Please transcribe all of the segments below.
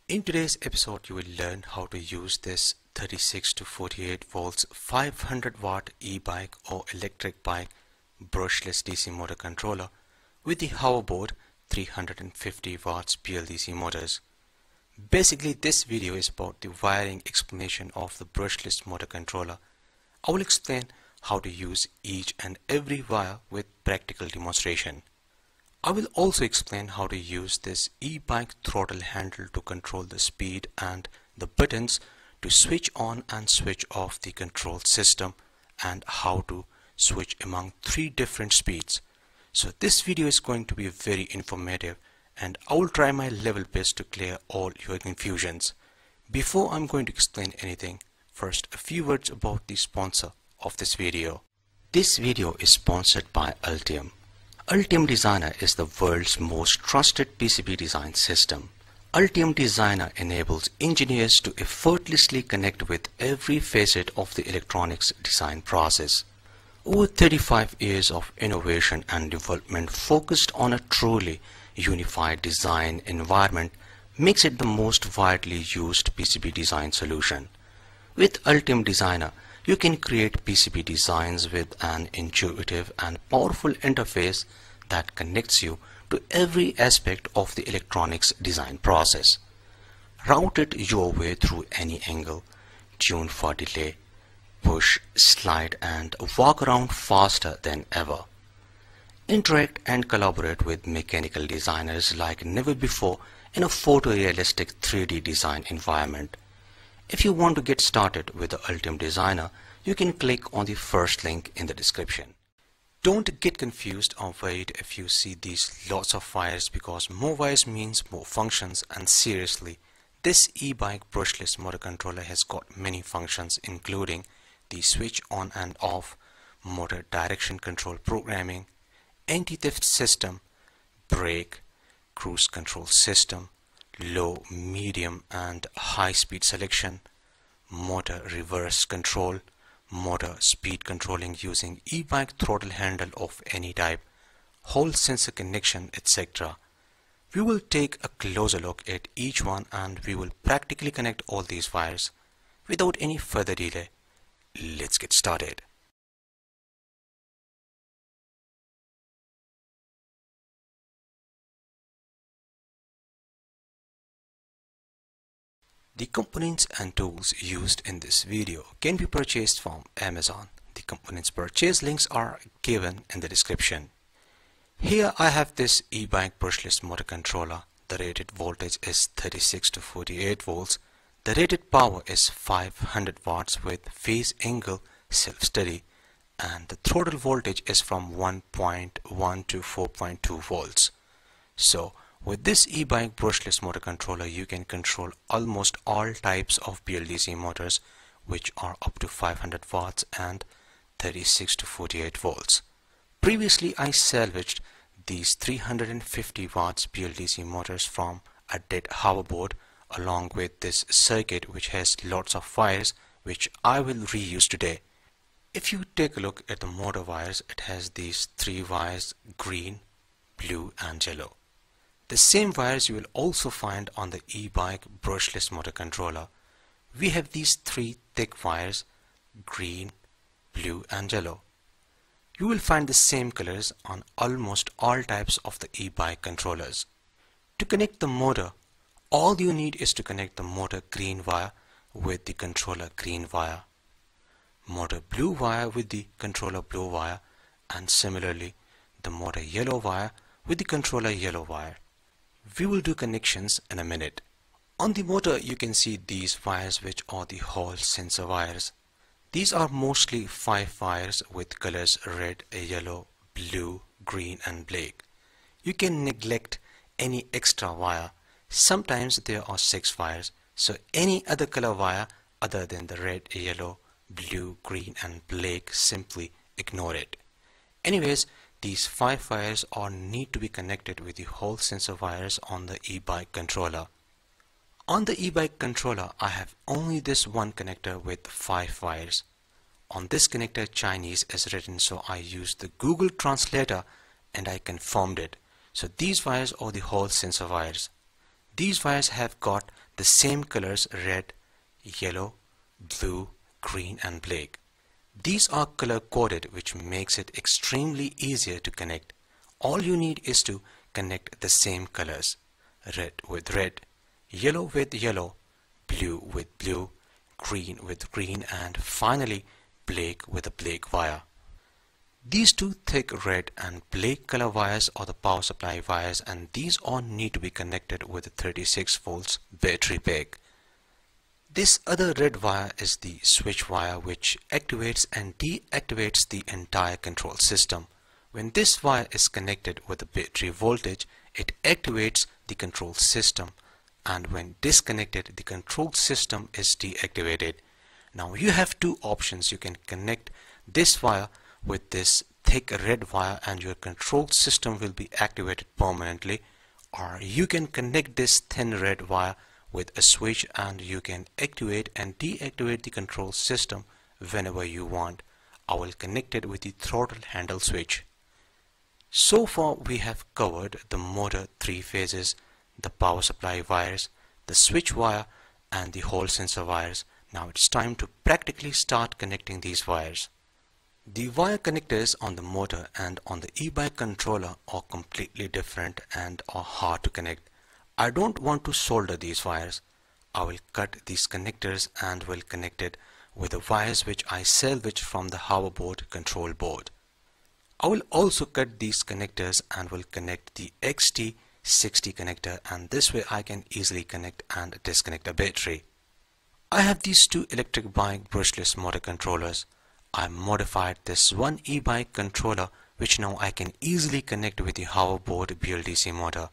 In today's episode, you will learn how to use this 36 to 48 volts 500 watt e-bike or electric bike brushless DC motor controller with the Hoverboard 350 watts BLDC motors. Basically, this video is about the wiring explanation of the brushless motor controller. I will explain how to use each and every wire with practical demonstration. I will also explain how to use this e-bike throttle handle to control the speed and the buttons to switch on and switch off the control system and how to switch among 3 different speeds. So this video is going to be very informative and I will try my level best to clear all your confusions. Before I'm going to explain anything, first a few words about the sponsor of this video. This video is sponsored by Altium. Altium Designer is the world's most trusted PCB design system. Altium Designer enables engineers to effortlessly connect with every facet of the electronics design process. Over 35 years of innovation and development focused on a truly unified design environment makes it the most widely used PCB design solution. With Altium Designer, you can create PCB designs with an intuitive and powerful interface that connects you to every aspect of the electronics design process. Route it your way through any angle, tune for delay, push, slide and walk around faster than ever. Interact and collaborate with mechanical designers like never before in a photorealistic 3D design environment. If you want to get started with the Altium Designer, you can click on the first link in the description. Don't get confused or worried if you see these lots of wires, because more wires means more functions, and seriously, this e-bike brushless motor controller has got many functions including the switch on and off, motor direction control programming, anti-theft system, brake, cruise control system, low, medium and high speed selection, motor reverse control, motor speed controlling using e-bike throttle handle of any type, Hall sensor connection, etc. We will take a closer look at each one and we will practically connect all these wires. Without any further delay, let's get started. The components and tools used in this video can be purchased from Amazon. The components purchase links are given in the description. Here I have this e-bike brushless motor controller. The rated voltage is 36 to 48 volts. The rated power is 500 watts with phase angle self-steady, and the throttle voltage is from 1.1 to 4.2 volts. So with this e-bike brushless motor controller, you can control almost all types of BLDC motors, which are up to 500 watts and 36 to 48 volts. Previously, I salvaged these 350 watts BLDC motors from a dead hoverboard along with this circuit which has lots of wires, which I will reuse today. If you take a look at the motor wires, it has these 3 wires: green, blue and yellow. The same wires you will also find on the e-bike brushless motor controller. We have these 3 thick wires: green, blue and yellow. You will find the same colors on almost all types of the e-bike controllers. To connect the motor, all you need is to connect the motor green wire with the controller green wire, motor blue wire with the controller blue wire, and similarly the motor yellow wire with the controller yellow wire. We will do connections in a minute. On the motor you can see these wires, which are the Hall sensor wires. These are mostly 5 wires with colors red, yellow, blue, green and black. You can neglect any extra wire. Sometimes there are 6 wires, so any other color wire other than the red, yellow, blue, green and black, simply ignore it. Anyways, these 5 wires need to be connected with the Hall sensor wires on the e-bike controller. On the e-bike controller, I have only this one connector with 5 wires. On this connector, Chinese is written, so I used the Google translator and I confirmed it. So these wires are the Hall sensor wires. These wires have got the same colors: red, yellow, blue, green and black. These are color coded, which makes it extremely easier to connect. All you need is to connect the same colors: red with red, yellow with yellow, blue with blue, green with green, and finally black with a black wire. These two thick red and black color wires are the power supply wires, and these all need to be connected with a 36 volts battery pack. This other red wire is the switch wire, which activates and deactivates the entire control system. When this wire is connected with the battery voltage, it activates the control system, and when disconnected, the control system is deactivated. Now you have two options. You can connect this wire with this thick red wire and your control system will be activated permanently, or you can connect this thin red wire with a switch and you can activate and deactivate the control system whenever you want. I will connect it with the throttle handle switch. So far we have covered the motor 3 phases, the power supply wires, the switch wire and the Hall sensor wires. Now it's time to practically start connecting these wires. The wire connectors on the motor and on the e-bike controller are completely different and are hard to connect. I don't want to solder these wires. I will cut these connectors and will connect it with the wires which I salvaged from the hoverboard control board. I will also cut these connectors and will connect the XT60 connector, and this way I can easily connect and disconnect a battery. I have these two electric bike brushless motor controllers. I modified this one e-bike controller which now I can easily connect with the Hoverboard BLDC motor.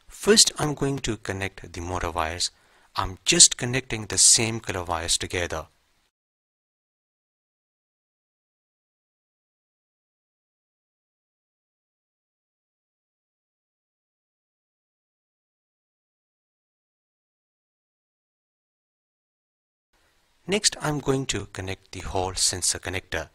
First I'm going to connect the motor wires. I'm just connecting the same color wires together. Next I'm going to connect the Hall sensor connector.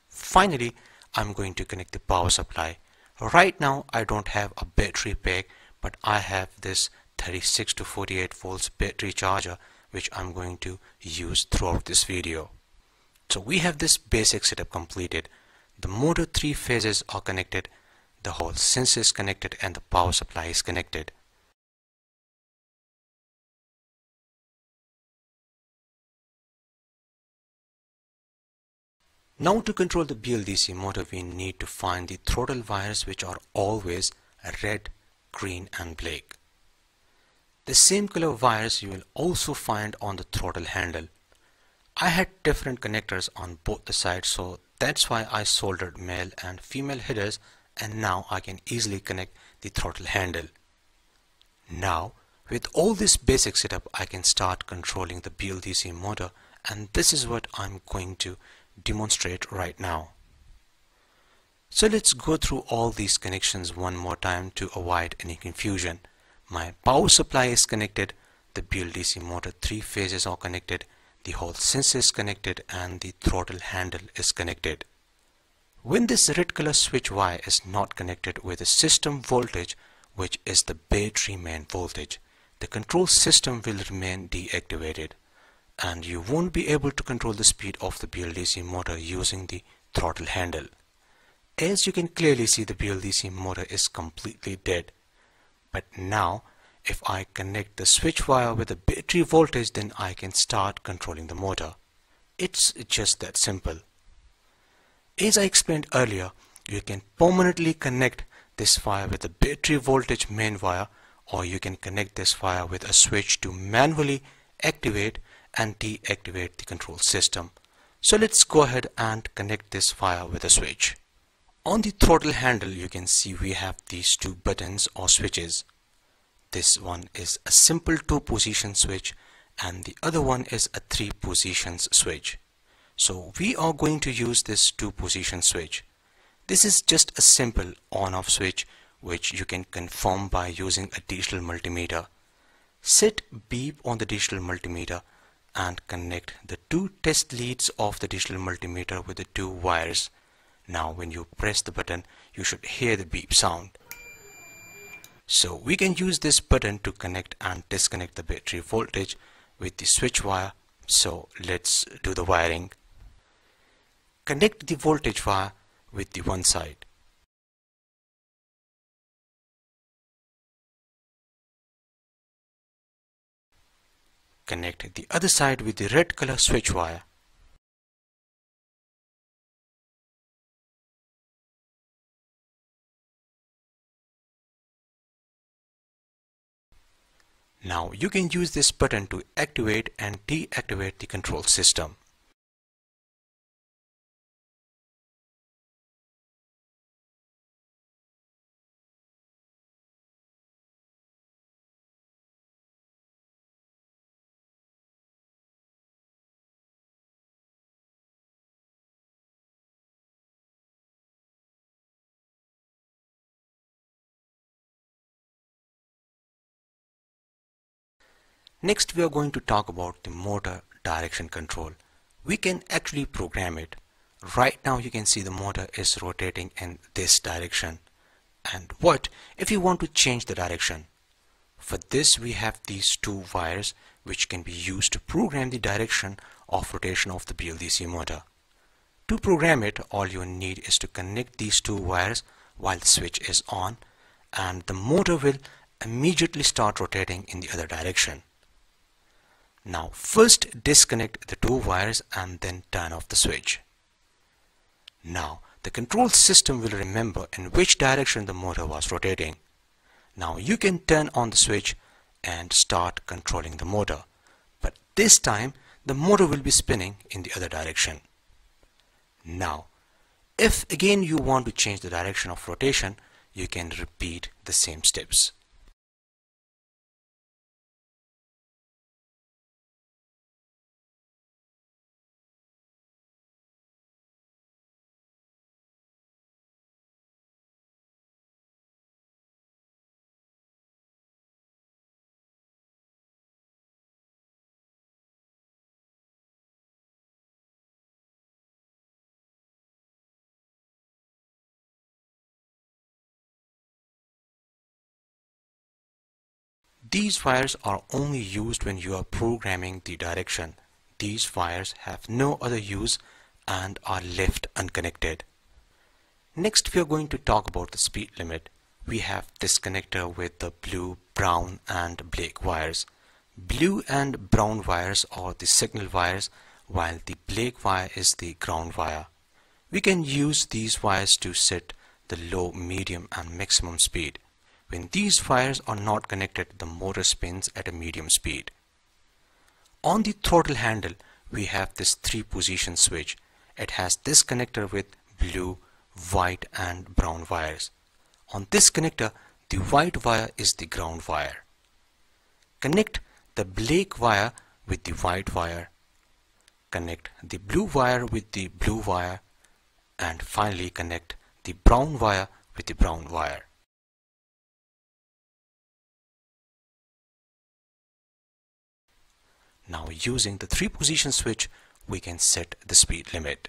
Finally, I'm going to connect the power supply. Right now I don't have a battery pack, but I have this 36 to 48 volts battery charger which I'm going to use throughout this video. So we have this basic setup completed. The motor 3 phases are connected, the Hall sensor is connected and the power supply is connected. Now to control the BLDC motor we need to find the throttle wires which are always red, green and black. The same color wires you will also find on the throttle handle. I had different connectors on both the sides, so that's why I soldered male and female headers, and now I can easily connect the throttle handle. Now with all this basic setup I can start controlling the BLDC motor, and this is what I'm going to demonstrate right now. So let's go through all these connections one more time to avoid any confusion. My power supply is connected, the BLDC motor 3 phases are connected, the Hall sensor is connected and the throttle handle is connected. When this red color switch wire is not connected with the system voltage, which is the battery main voltage, the control system will remain deactivated and you won't be able to control the speed of the BLDC motor using the throttle handle. As you can clearly see, the BLDC motor is completely dead. But now if I connect the switch wire with the battery voltage, then I can start controlling the motor. It's just that simple. As I explained earlier, you can permanently connect this wire with the battery voltage main wire, or you can connect this wire with a switch to manually activate and deactivate the control system. So let's go ahead and connect this wire with a switch. On the throttle handle you can see we have these two buttons or switches. This one is a simple 2-position switch and the other one is a 3-positions switch. So we are going to use this 2-position switch. This is just a simple on-off switch which you can confirm by using a digital multimeter. Set beep on the digital multimeter and connect the two test leads of the digital multimeter with the two wires. Now when you press the button, you should hear the beep sound. So we can use this button to connect and disconnect the battery voltage with the switch wire. So let's do the wiring. Connect the voltage wire with the one side. Connect the other side with the red color switch wire. Now you can use this button to activate and deactivate the control system. Next we are going to talk about the motor direction control. We can actually program it. Right now you can see the motor is rotating in this direction. And what if you want to change the direction? For this we have these two wires which can be used to program the direction of rotation of the BLDC motor. To program it, all you need is to connect these two wires while the switch is on, and the motor will immediately start rotating in the other direction. Now first disconnect the two wires and then turn off the switch. Now the control system will remember in which direction the motor was rotating. Now you can turn on the switch and start controlling the motor, but this time the motor will be spinning in the other direction. Now if again you want to change the direction of rotation, you can repeat the same steps. These wires are only used when you are programming the direction. These wires have no other use and are left unconnected. Next we are going to talk about the speed limit. We have this connector with the blue, brown and black wires. Blue and brown wires are the signal wires, while the black wire is the ground wire. We can use these wires to set the low, medium and maximum speed. When these wires are not connected, the motor spins at a medium speed. On the throttle handle, we have this 3-position switch. It has this connector with blue, white and brown wires. On this connector, the white wire is the ground wire. Connect the black wire with the white wire. Connect the blue wire with the blue wire. And finally connect the brown wire with the brown wire. Now using the 3-position switch, we can set the speed limit.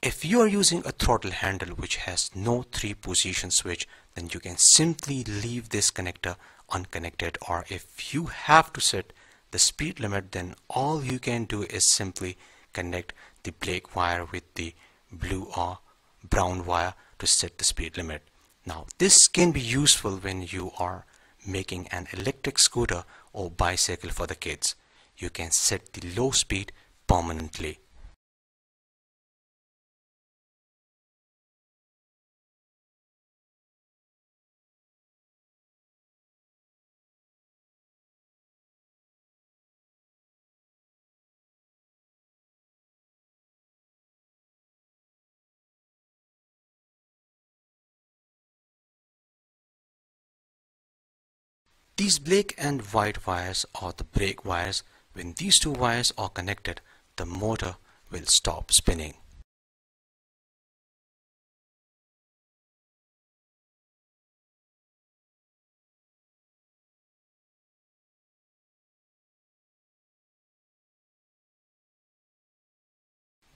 If you are using a throttle handle which has no 3-position switch, then you can simply leave this connector unconnected, or if you have to set the speed limit, then all you can do is simply connect the black wire with the blue or brown wire to set the speed limit. Now this can be useful when you are making an electric scooter or bicycle for the kids. You can set the low speed permanently. These black and white wires are the brake wires. When these two wires are connected, the motor will stop spinning.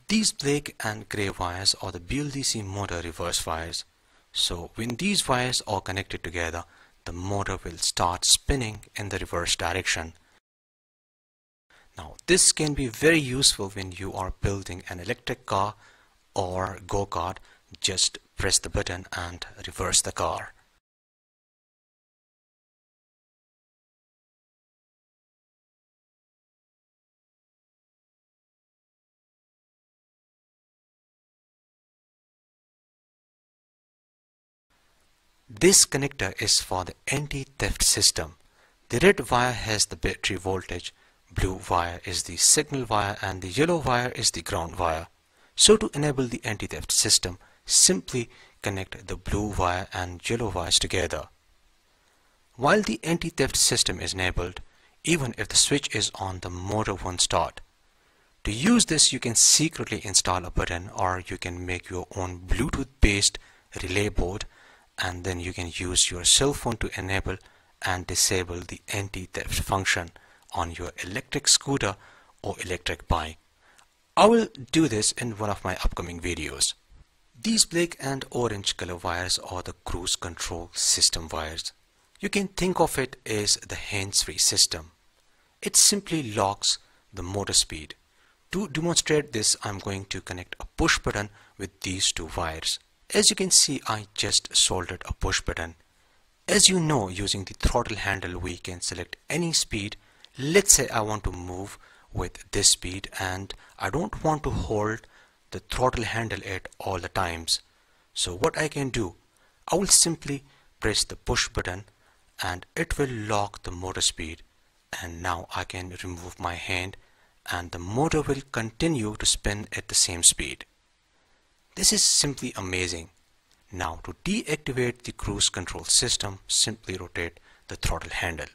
These black and grey wires are the BLDC motor reverse wires. So when these wires are connected together, the motor will start spinning in the reverse direction. Now this can be very useful when you are building an electric car or go-kart. Just press the button and reverse the car. This connector is for the anti-theft system. The red wire has the battery voltage, blue wire is the signal wire, and the yellow wire is the ground wire. So to enable the anti-theft system, simply connect the blue wire and yellow wires together. While the anti-theft system is enabled, even if the switch is on, the motor won't start. To use this, you can secretly install a button, or you can make your own Bluetooth-based relay board, and then you can use your cell phone to enable and disable the anti-theft function on your electric scooter or electric bike. I will do this in one of my upcoming videos. These black and orange color wires are the cruise control system wires. You can think of it as the hands-free system. It simply locks the motor speed. To demonstrate this, I'm going to connect a push button with these two wires. As you can see, I just soldered a push button. As you know, using the throttle handle, we can select any speed. Let's say I want to move with this speed and I don't want to hold the throttle handle at all the times. So what I can do, I will simply press the push button and it will lock the motor speed. And now I can remove my hand and the motor will continue to spin at the same speed. This is simply amazing. Now to deactivate the cruise control system, simply rotate the throttle handle.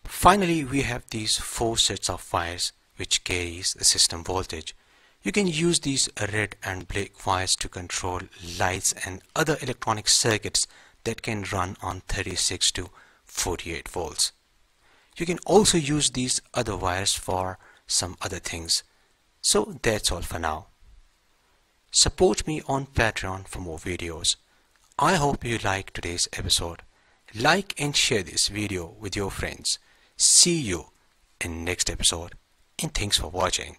Finally, we have these 4 sets of wires which carries the system voltage. You can use these red and black wires to control lights and other electronic circuits that can run on 36 to 48 volts. You can also use these other wires for some other things. So that's all for now. Support me on Patreon for more videos. I hope you liked today's episode. Like and share this video with your friends. See you in next episode, and thanks for watching.